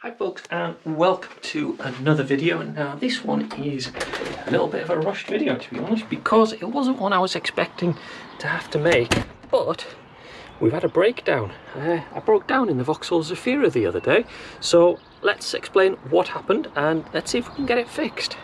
Hi folks, and welcome to another video. Now this one is a little bit of a rushed video, to be honest, because it wasn't one I was expecting to have to make, but we've had a breakdown. I broke down in the Vauxhall Zafira the other day, so let's explain what happened and let's see if we can get it fixed.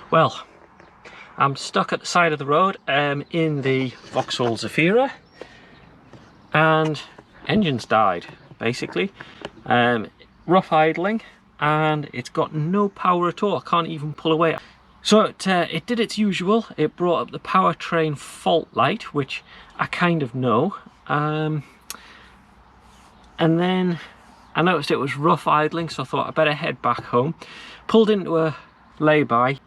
Well, I'm stuck at the side of the road in the Vauxhall Zafira, and engine's died basically. Rough idling, and it's got no power at all. I can't even pull away. So it did its usual. It brought up the Powertrain fault light, which I kind of know, and then I noticed it was rough idling, so I thought I better head back home. Pulled into a lay-by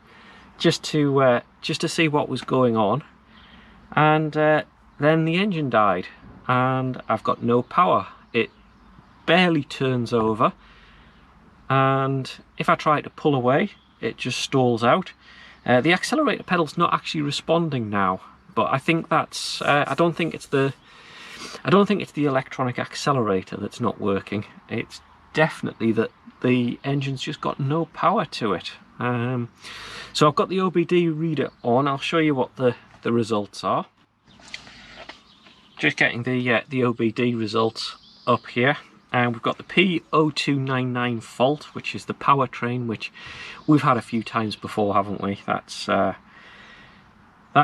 just to see what was going on, and then the engine died and I've got no power. It barely turns over, and if I try to pull away it just stalls out. The accelerator pedal's not actually responding now, but I think that's I don't think it's the electronic accelerator that's not working. It's definitely that the engine's just got no power to it. So I've got the OBD reader on. I'll show you what the results are. Just getting the OBD results up here, and we've got the P0299 fault, which is the Powertrain, which we've had a few times before, haven't we? That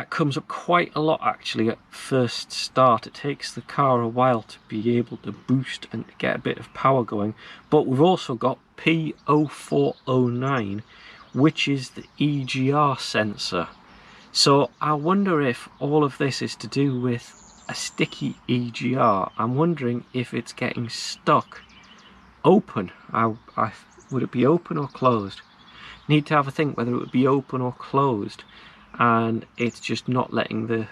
comes up quite a lot actually at first start. It takes the car a while to be able to boost and get a bit of power going. But we've also got P0409, which is the EGR sensor. So I wonder if all of this is to do with a sticky EGR. I'm wondering if it's getting stuck open. Would it be open or closed? Need to have a think whether it would be open or closed, and it's just not letting the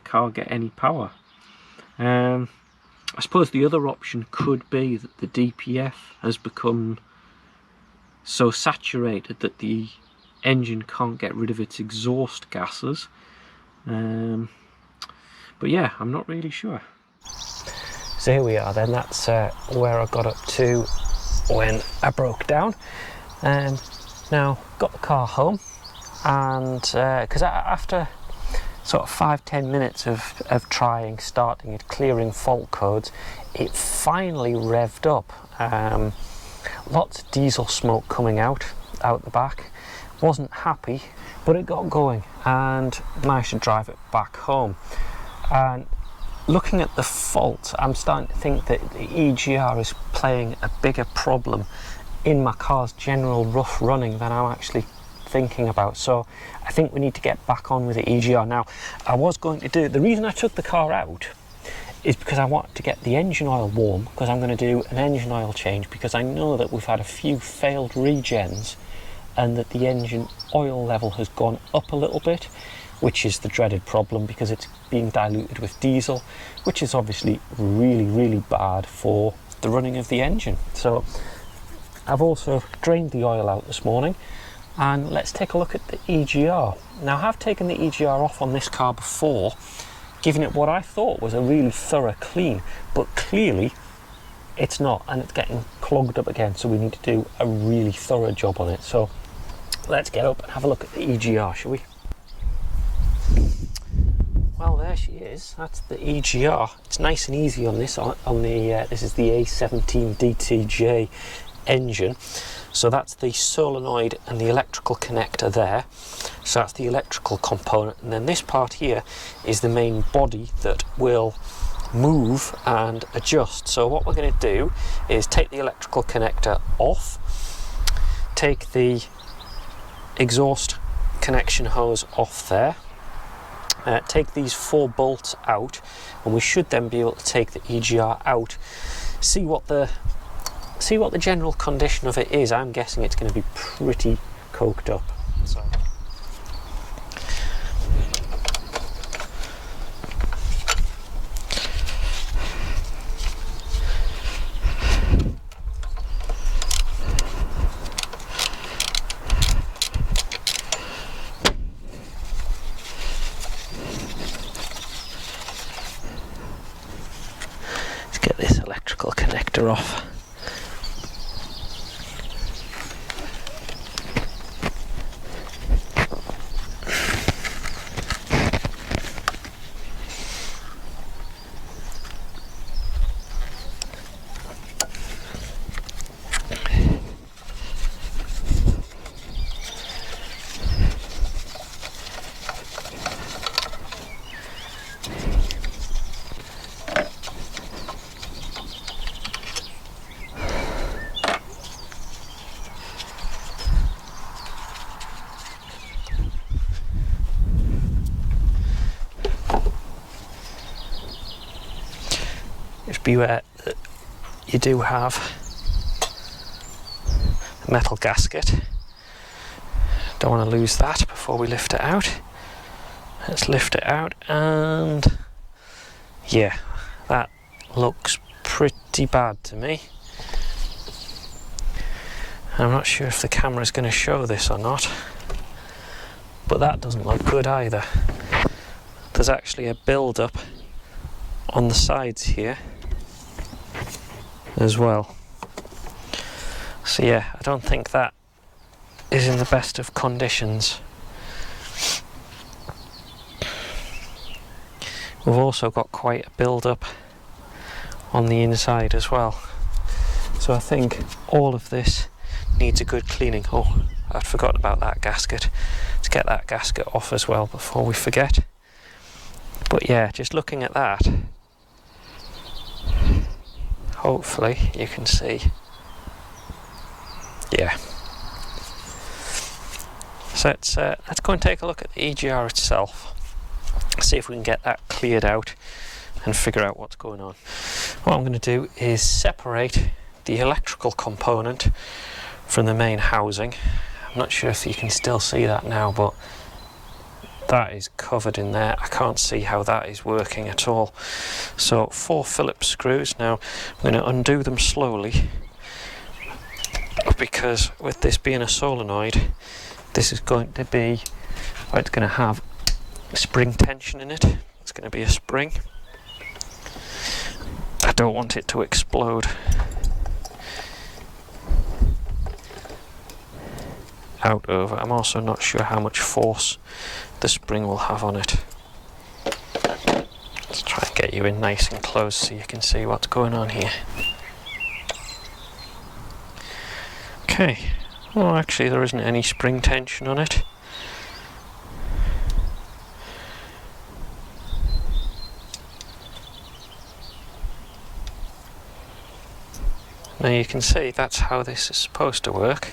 car get any power. I suppose the other option could be that the DPF has become so saturated that the engine can't get rid of its exhaust gases. But yeah, I'm not really sure. So here we are then. That's where I got up to when I broke down. Now got the car home, and because after sort of 5-10 minutes of trying, starting it, clearing fault codes, it finally revved up. Lots of diesel smoke coming out the back. Wasn't happy, but it got going and managed to drive it back home. And looking at the fault, I'm starting to think that the EGR is playing a bigger problem in my car's general rough running than I'm actually thinking about. So I think we need to get back on with the EGR. Now, I was going to do, the reason I took the car out is because I wanted to get the engine oil warm, because I'm going to do an engine oil change, because I know that we've had a few failed regens and that the engine oil level has gone up a little bit, which is the dreaded problem because it's being diluted with diesel, which is obviously really, really bad for the running of the engine. So I've also drained the oil out this morning, and let's take a look at the EGR. Now, I have taken the EGR off on this car before, giving it what I thought was a really thorough clean, but clearly it's not, and it's getting clogged up again, so we need to do a really thorough job on it. So let's get up and have a look at the EGR, shall we? Well, there she is. That's the EGR. It's nice and easy on this. This is the A17 DTJ engine. So that's the solenoid and the electrical connector there. So that's the electrical component, and then this part here is the main body that will move and adjust. So what we're going to do is take the electrical connector off, take the exhaust connection hose off there, take these 4 bolts out, and we should then be able to take the EGR out see what the general condition of it is. I'm guessing it's going to be pretty coked up. So. Let's get this electrical connector off. Just beware that you do have a metal gasket. Don't want to lose that before we lift it out. Let's lift it out, and yeah, that looks pretty bad to me. I'm not sure if the camera is going to show this or not, but that doesn't look good either. There's actually a build-up on the sides here as well. So yeah, I don't think that is in the best of conditions. We've also got quite a build-up on the inside as well. So I think all of this needs a good cleaning. Oh, I'd forgotten about that gasket. Let's get that gasket off as well before we forget. But yeah, just looking at that, hopefully you can see. Yeah. So let's go and take a look at the EGR itself. See if we can get that cleared out and figure out what's going on. What I'm going to do is separate the electrical component from the main housing. I'm not sure if you can still see that now, but that is covered in there. I can't see how that is working at all. So 4 Phillips screws. Now I'm going to undo them slowly, because with this being a solenoid, this is going to be, it's going to have spring tension in it. It's going to be a spring. I don't want it to explode. Out over. I'm also not sure how much force the spring will have on it. Let's try and get you in nice and close so you can see what's going on here. Okay. Well, actually there isn't any spring tension on it. Now you can see that's how this is supposed to work.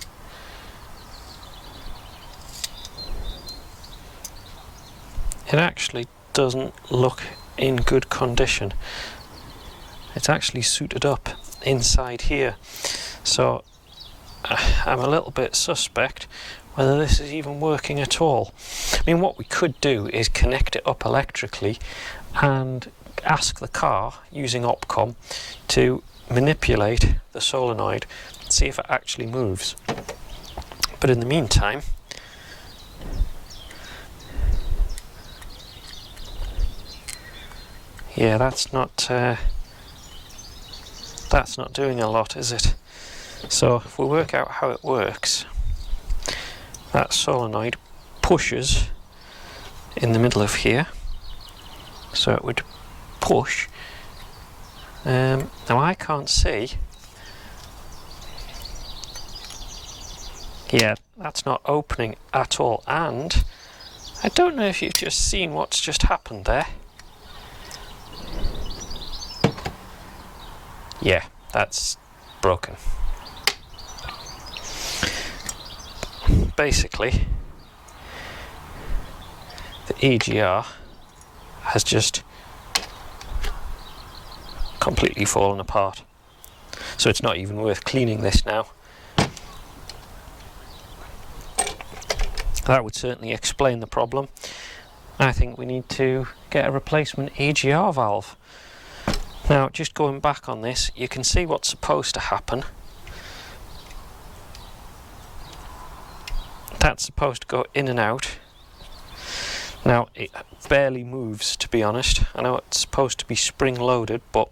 It actually doesn't look in good condition. It's actually suited up inside here. So I'm a little bit suspect whether this is even working at all. I mean, what we could do is connect it up electrically and ask the car, using Opcom, to manipulate the solenoid, see if it actually moves. But in the meantime, yeah, that's not doing a lot, is it? So if we work out how it works, that solenoid pushes in the middle of here, so it would push. Now I can't see. Yeah, that's not opening at all, and I don't know if you've just seen what's just happened there. Yeah, that's broken. Basically, the EGR has just completely fallen apart. so it's not even worth cleaning this now. That would certainly explain the problem. I think we need to get a replacement EGR valve. Now, just going back on this, you can see what's supposed to happen. That's supposed to go in and out. Now, it barely moves, to be honest. I know it's supposed to be spring loaded, but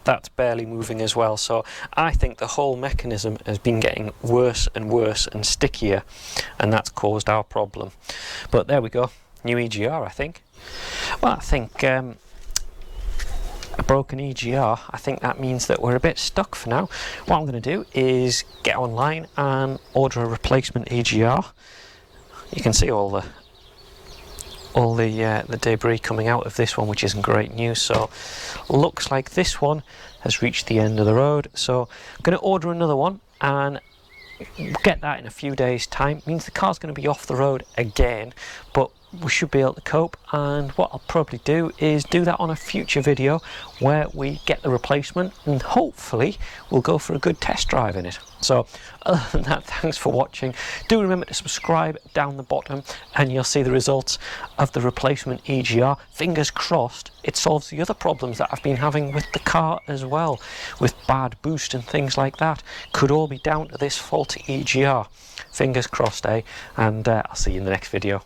that's barely moving as well. So I think the whole mechanism has been getting worse and worse and stickier, and that's caused our problem. But there we go, new EGR, I think. Well, I think a broken EGR, I think that means that we're a bit stuck for now. What I'm going to do is get online and order a replacement EGR. You can see all the debris coming out of this one, which isn't great news. So looks like this one has reached the end of the road, so I'm going to order another one and get that in a few days time. Means the car's going to be off the road again, but we should be able to cope. And what I'll probably do is do that on a future video where we get the replacement, and hopefully we'll go for a good test drive in it. So other than that, thanks for watching. Do remember to subscribe down the bottom and you'll see the results of the replacement EGR. Fingers crossed it solves the other problems that I've been having with the car as well, with bad boost and things like that. Could all be down to this faulty EGR. Fingers crossed, eh? And I'll see you in the next video.